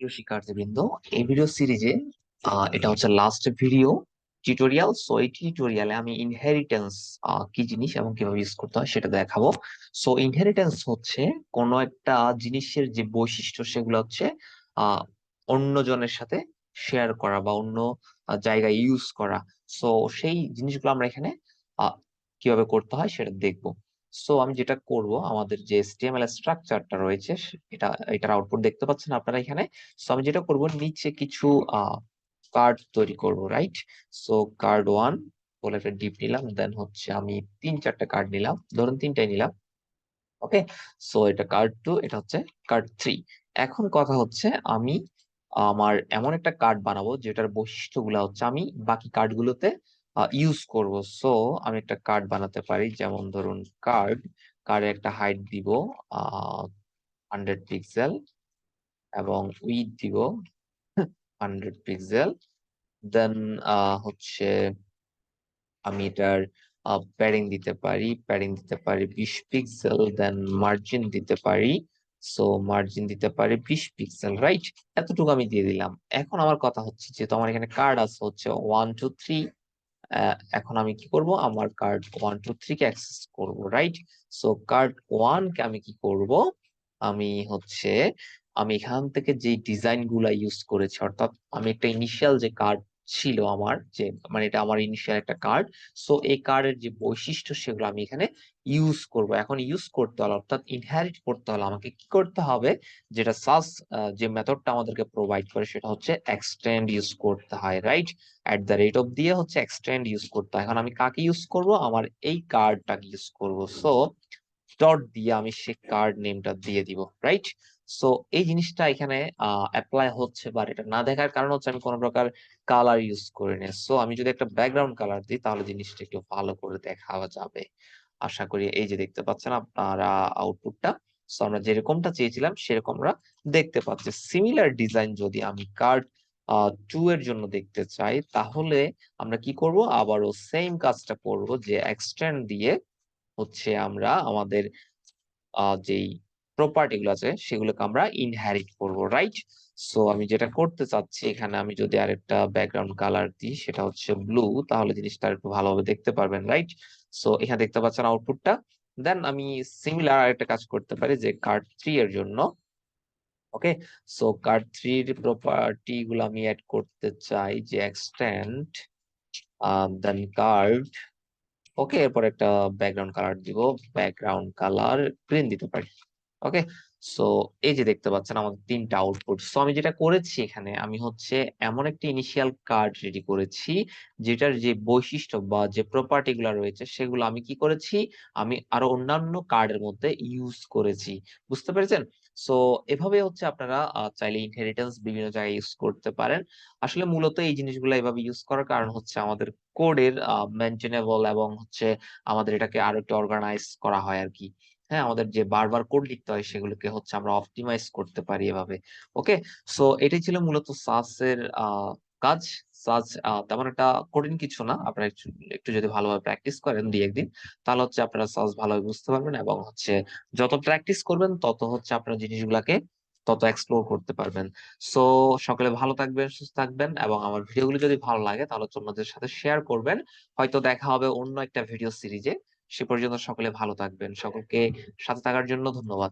প্রিয় শিক্ষার্থীবৃন্দ, এই ভিডিও সিরিজে এটা হচ্ছে লাস্ট ভিডিও টিউটোরিয়াল। সো এই টিউটোরিয়ালে আমি ইনহেরিটেন্স কি জিনিস এবং কিভাবে ইউজ করতে হয় সেটা দেখাবো। সো ইনহেরিটেন্স হচ্ছে কোনো একটা জিনিসের যে বৈশিষ্ট্য সেগুলো হচ্ছে আহ অন্যজনের সাথে শেয়ার করা বা অন্য জায়গায় ইউজ করা। সো সেই জিনিসগুলো আমরা এখানে আহ, কিভাবে করতে হয় সেটা দেখবো। সো আমি যেটা করব, আমাদের যে HTML স্ট্রাকচারটা রয়েছে এটা এটার আউটপুট দেখতে পাচ্ছেন আপনারা এখানে। সো আমি যেটা করব, নিচে কিছু কার্ড তৈরি করব, রাইট? সো কার্ড 1 বলে একটা ডিপ নিলাম, দেন হচ্ছে আমি 3-4টা কার্ড নিলাম, ধরুন 3টাই নিলাম। ওকে, সো এটা কার্ড 2, এটা হচ্ছে কার্ড 3। এখন কথা হচ্ছে আমি আমার এমন একটা কার্ড বানাবো যেটার বৈশিষ্ট্যগুলো হচ্ছে আমি বাকি কার্ডগুলোতে ইউজ করব। সো আমি একটা কার্ড বানাতে পারি, যেমন ধরুন কার্ডে একটা হাইট দিব 100 পিক্সেল এবং উইডথ দিব 100 পিক্সেল। দেন হচ্ছে আমি এটার প্যাডিং দিতে পারি 20 পিক্সেল। দেন মার্জিন দিতে পারি, সো মার্জিন দিতে পারি 20 পিক্সেল, রাইট? এতটুকু আমি দিয়ে দিলাম। এখন আমার কথা হচ্ছে, যেহেতু আমার এখানে কার্ড আছে হচ্ছে 1 2 3, এখন আমি কি করব, আমার কার্ড 1 2 3 কে অ্যাক্সেস করব, রাইট? সো কার্ড 1 কে আমি কি করব, আমি হচ্ছে আমি এখান থেকে যে ডিজাইন গুলা ইউজ করেছি, অর্থাৎ আমি একটা ইনিশিয়াল যে কার্ড ছিল আমার, যে মানে এটা আমার ইনিশিয়াল একটা কার্ড। সো এই কার্ডের যে বৈশিষ্ট্য সেগুলো আমি এখানে ইউজ করব। এখন ইউজ করতে হলে, অর্থাৎ ইনহেরিট করতে হলে আমাকে কি করতে হবে, যেটা সাস যে মেথডটা আমাদেরকে প্রোভাইড করে সেটা হচ্ছে এক্সটেন্ড ইউজ করতে হয়, রাইট? @অফ দিয়ে হচ্ছে এক্সটেন্ড ইউজ করতে হয়। এখন আমি কাকে ইউজ করব, আমার এই কার্ডটাকে ইউজ করব। সো ডট দিয়ে আমি সে কার্ড নেমটা দিয়ে দিব, রাইট? সো এই জিনিসটা এখানে অ্যাপ্লাই হচ্ছে, বা এটা না দেখার কারণ হচ্ছে আমি কোনো প্রকার কালার ইউজ করিনি। সো আমি যদি একটা ব্যাকগ্রাউন্ড কালার দিই তাহলে জিনিসটা একটু ভালো করে দেখা যাবে আশা করি। এই যে দেখতে পাচ্ছেন আপনারা আউটপুটটা, সো আমরা যেরকমটা চেয়েছিলাম সেরকম আমরা দেখতে পাচ্ছি। সিমিলার ডিজাইন যদি আমি কার্ড 2 এর জন্য দেখতে চাই, তাহলে আমরা কি করব, আবারও সেম কাজটা করব, যে এক্সটেন্ড দিয়ে হচ্ছে আমরা আমাদের যেই প্রপার্টি গুলো আছে সেগুলোকে আমরা ইনহেরিট করব, রাইট? সো আমি যেটা করতে চাচ্ছি, এখানে আমি যদি আরেকটা ব্যাকগ্রাউন্ড কালার দিই, সেটা হচ্ছে ব্লু, তাহলে জিনিসটা একটু ভালোভাবে দেখতে পারবেন, রাইট? সো এখানে দেখতে পাচ্ছেন আউটপুটটা। দেন আমি সিমিলার আরেকটা কাজ করতে পারি, যে কার্ড 3 এর জন্য। ওকে, সো কার্ড 3 এর প্রপার্টি গুলো আমি অ্যাড করতে চাই, যে এক্সটেন্ড দেন কার্ড। ওকে, এরপর একটা ব্যাকগ্রাউন্ড কালার দিব, ব্যাকগ্রাউন্ড কালার গ্রিন দিতে পারি। ওকে, সো এই যে দেখতে পাচ্ছেন আমাদের 3টা আউটপুট। সো আমি যেটা করেছি এখানে, আমি হচ্ছে এমন একটা ইনিশিয়াল কার্ড রেডি করেছি যেটার যে বৈশিষ্ট্য বা যে প্রপার্টি গুলো রয়েছে সেগুলো আমি কি করেছি, আমি আরো অন্যান্য কার্ডের মধ্যে ইউজ করেছি। বুঝতে পেরেছেন? সো এভাবে হচ্ছে আপনারা চাইলে ইনহেরিটেন্স বিভিন্ন জায়গায় ইউজ করতে পারেন। আসলে মূলত এই জিনিসগুলো এভাবে ইউজ করার কারণ হচ্ছে আমাদের কোডের মেনটেনেবল এবং হচ্ছে আমাদের এটাকে আরো একটু অর্গানাইজ করা হয় আর কি। হ্যাঁ, আমাদের যে বারবার কোড লিখতে হয় সেগুলোকে হচ্ছে আমরা অপটিমাইজ করতে পারি এভাবে। ওকে, সো এটাই ছিল মূলত সাস এর কাজ। সাস তেমন একটা কঠিন কিছু না, আপনারা একটু একটু যদি ভালোভাবে প্র্যাকটিস করেন 2-1 দিন, তাহলে হচ্ছে আপনারা সাস ভালোভাবে বুঝতে পারবেন, এবং হচ্ছে যত প্র্যাকটিস করবেন তত হচ্ছে আপনার জিনিসগুলাকে তত এক্সপ্লোর করতে পারবেন। সো সকলে ভালো থাকবেন, সুস্থ থাকবেন, এবং আমার ভিডিওগুলো যদি ভালো লাগে তাহলে অন্যদের সাথে শেয়ার করবেন। হয়তো দেখা হবে অন্য একটা ভিডিও সিরিজে। সে পর্যন্ত সকলে ভালো থাকবেন। সকলকে সাথে থাকার জন্য ধন্যবাদ।